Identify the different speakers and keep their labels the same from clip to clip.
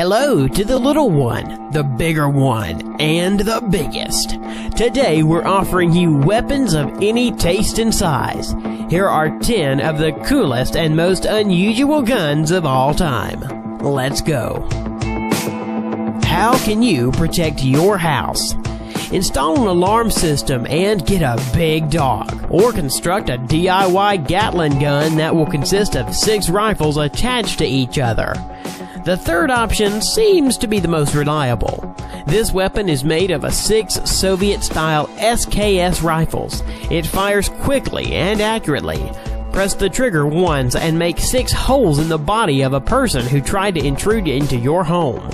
Speaker 1: Hello to the little one, the bigger one, and the biggest. Today we're offering you weapons of any taste and size. Here are 10 of the coolest and most unusual guns of all time. Let's go. How can you protect your house? Install an alarm system and get a big dog, or construct a DIY Gatling gun that will consist of 6 rifles attached to each other. The third option seems to be the most reliable. This weapon is made of 6 Soviet-style SKS rifles. It fires quickly and accurately. Press the trigger once and make 6 holes in the body of a person who tried to intrude into your home.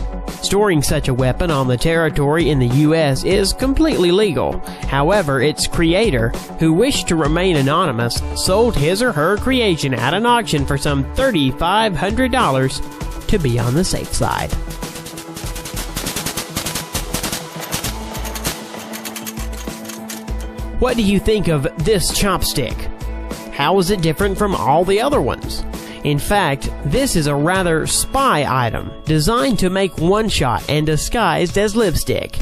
Speaker 1: Storing such a weapon on the territory in the U.S. is completely legal. However, its creator, who wished to remain anonymous, sold his or her creation at an auction for some $3,500 to be on the safe side. What do you think of this chopstick? How is it different from all the other ones? In fact, this is a rather spy item, designed to make one shot and disguised as lipstick.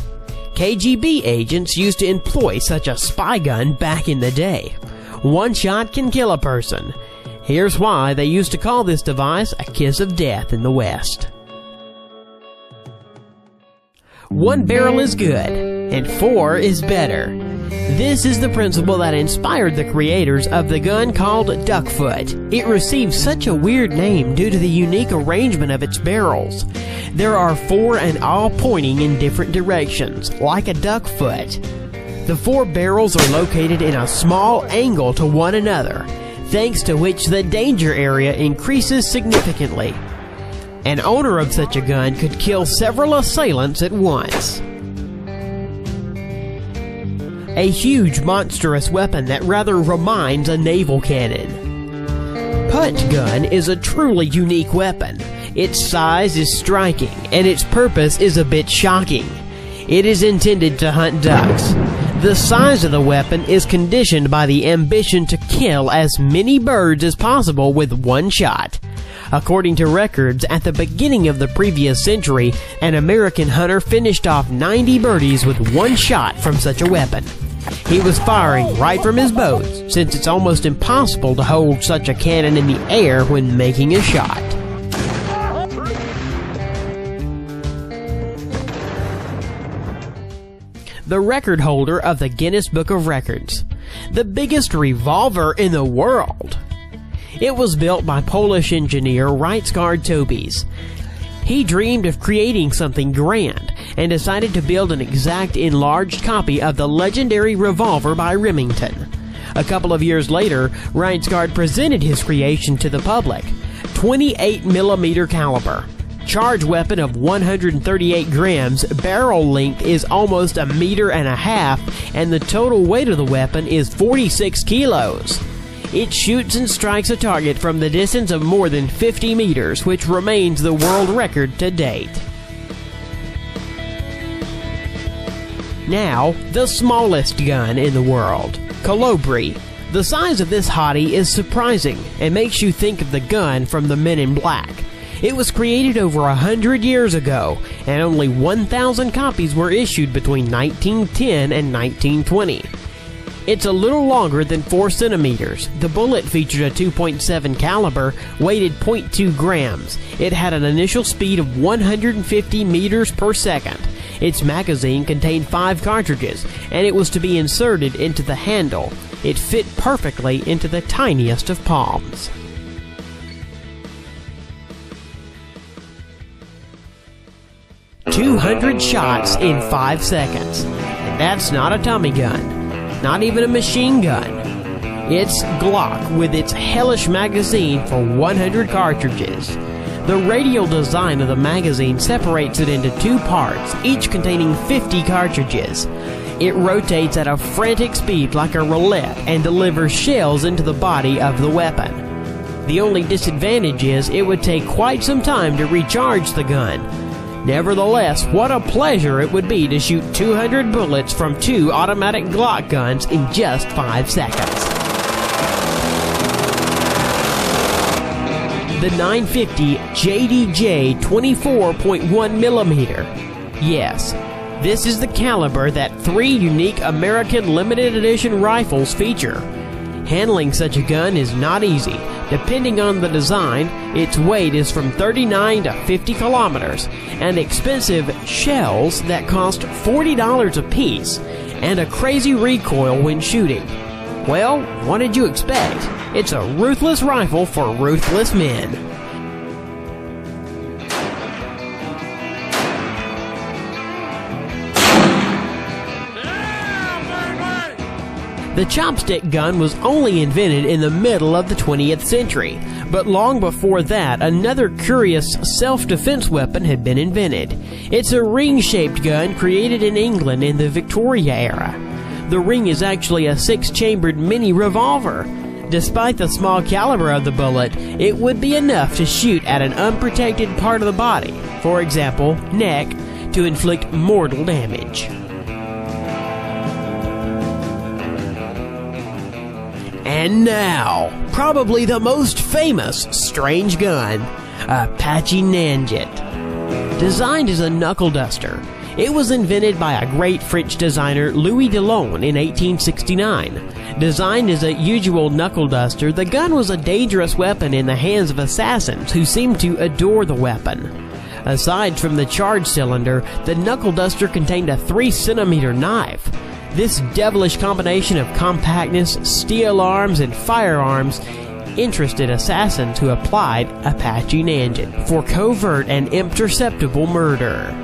Speaker 1: KGB agents used to employ such a spy gun back in the day. One shot can kill a person. Here's why they used to call this device a kiss of death in the West. 1 barrel is good, and 4 is better. This is the principle that inspired the creators of the gun called Duckfoot. It received such a weird name due to the unique arrangement of its barrels. There are 4 and all pointing in different directions, like a duck foot. The 4 barrels are located in a small angle to one another, thanks to which the danger area increases significantly. An owner of such a gun could kill several assailants at once. A huge, monstrous weapon that rather reminds a naval cannon. Putt gun is a truly unique weapon. Its size is striking, and its purpose is a bit shocking. It is intended to hunt ducks. The size of the weapon is conditioned by the ambition to kill as many birds as possible with one shot. According to records, at the beginning of the previous century, an American hunter finished off 90 birdies with one shot from such a weapon. He was firing right from his boat, since it's almost impossible to hold such a cannon in the air when making a shot. The record holder of the Guinness Book of Records. The biggest revolver in the world. It was built by Polish engineer Ryszard Tobis. He dreamed of creating something grand and decided to build an exact enlarged copy of the legendary revolver by Remington. A couple of years later, Ryszard presented his creation to the public. 28mm caliber. Charge weapon of 138 grams, barrel length is almost 1.5 meters, and the total weight of the weapon is 46 kilos. It shoots and strikes a target from the distance of more than 50 meters, which remains the world record to date. Now, the smallest gun in the world, Kolibri. The size of this hottie is surprising and makes you think of the gun from the Men in Black. It was created over 100 years ago, and only 1,000 copies were issued between 1910 and 1920. It's a little longer than 4 centimeters. The bullet featured a 2.7 caliber, weighted 0.2 grams. It had an initial speed of 150 meters per second. Its magazine contained 5 cartridges, and it was to be inserted into the handle. It fit perfectly into the tiniest of palms. "200 shots in 5 seconds. And that's not a Tommy gun. Not even a machine gun. It's Glock with its hellish magazine for 100 cartridges. The radial design of the magazine separates it into 2 parts, each containing 50 cartridges. It rotates at a frantic speed like a roulette and delivers shells into the body of the weapon. The only disadvantage is it would take quite some time to recharge the gun. Nevertheless, what a pleasure it would be to shoot 200 bullets from 2 automatic Glock guns in just 5 seconds. the 950 JDJ 24.1mm. Yes, this is the caliber that 3 unique American limited edition rifles feature. Handling such a gun is not easy. Depending on the design, its weight is from 39 to 50 kilometers, and expensive shells that cost $40 a piece, and a crazy recoil when shooting. Well, what did you expect? It's a ruthless rifle for ruthless men. The chopstick gun was only invented in the middle of the 20th century, but long before that, another curious self-defense weapon had been invented. It's a ring-shaped gun created in England in the Victoria era. The ring is actually a 6-chambered mini revolver. Despite the small caliber of the bullet, it would be enough to shoot at an unprotected part of the body, for example, neck, to inflict mortal damage. And now, probably the most famous strange gun, Apache Nanjet. Designed as a knuckle duster, it was invented by a great French designer, Louis Delaune, in 1869. Designed as a usual knuckle duster, the gun was a dangerous weapon in the hands of assassins who seemed to adore the weapon. Aside from the charge cylinder, the knuckle duster contained a 3-centimeter knife. This devilish combination of compactness, steel arms, and firearms interested assassins who applied Apache Nanjet for covert and imperceptible murder.